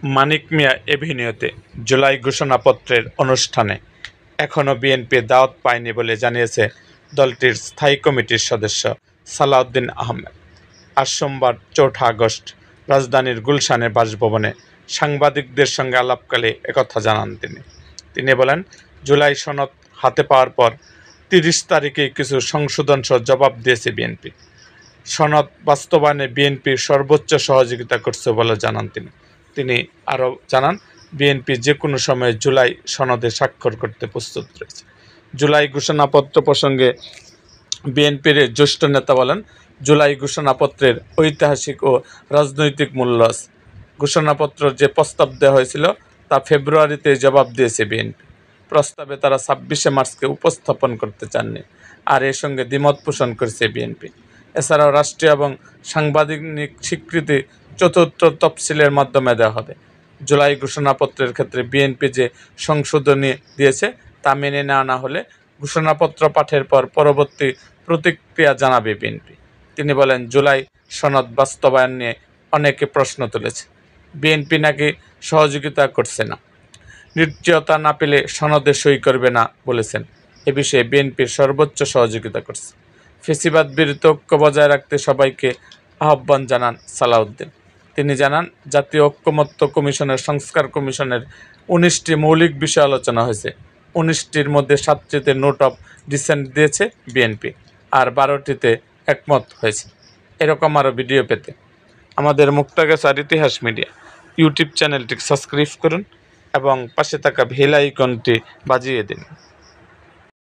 মানিক মিয়া এভিনিউতে জুলাই ঘোষণাপত্রের অনুষ্ঠানে এখনও বিএনপি দাওয়াত পায়নি বলে জানিয়েছে দলটির স্থায়ী কমিটির সদস্য সালাউদ্দিন আহমেদ। আজ সোমবার ৪ আগস্ট রাজধানীর গুলশানের বাসভবনে সাংবাদিকদের সঙ্গে আলাপকালে একথা জানান তিনি বলেন, জুলাই সনদ হাতে পাওয়ার পর ৩০ তারিখে কিছু সংশোধনসহ জবাব দিয়েছে বিএনপি। সনদ বাস্তবায়নে বিএনপির সর্বোচ্চ সহযোগিতা করছে বলে জানান তিনি আরও জানান, বিএনপি যে কোনো সময়ে জুলাই সনদে স্বাক্ষর করতে প্রস্তুত রয়েছে। জুলাই ঘোষণাপত্র প্রসঙ্গে বিএনপির জ্যেষ্ঠ নেতা বলেন, জুলাই ঘোষণাপত্রের ঐতিহাসিক ও রাজনৈতিক মূল্য আছে। ঘোষণাপত্র যে প্রস্তাব দেওয়া হয়েছিল তা ফেব্রুয়ারিতে জবাব দিয়েছে বিএনপি। প্রস্তাবে তারা ২৬শে মার্চকে উপস্থাপন করতে চাননি, আর এর সঙ্গে দ্বিমত পোষণ করেছে বিএনপি। এছাড়াও রাষ্ট্রীয় এবং সাংবিধানিক স্বীকৃতি চতুর্থ তফসিলের মাধ্যমে দেওয়া হবে। জুলাই ঘোষণাপত্রের ক্ষেত্রে বিএনপি যে সংশোধনী দিয়েছে তা মেনে নেওয়া না হলে ঘোষণাপত্র পাঠের পর পরবর্তী প্রতিক্রিয়া জানাবে বিএনপি। তিনি বলেন, জুলাই সনদ বাস্তবায়ন নিয়ে অনেকে প্রশ্ন তুলেছে। বিএনপি নাকি সহযোগিতা করছে না, নিশ্চয়তা না পেলে সনদে সই করবে না বলেছেন। এ বিষয়ে বিএনপির সর্বোচ্চ সহযোগিতা করছে। ফ্যাসিবাদ বিরোধী ঐক্য বজায় রাখতে সবাইকে আহ্বান জানান সালাউদ্দিন। তিনি জানান, জাতীয় ঐকমত্য কমিশনের সংস্কার কমিশনের ১৯টি মৌলিক বিষয় আলোচনা হয়েছে। ১৯টির মধ্যে ৭টিতে নোট অফ ডিসেন্ট দিয়েছে বিএনপি, আর ১২টিতে একমত হয়েছে। এরকম আরও ভিডিও পেতে আমাদের মুক্তাগাছার ইতিহাস মিডিয়া ইউটিউব চ্যানেলটি সাবস্ক্রাইব করুন এবং পাশে থাকা বেল আইকনটি বাজিয়ে দিন।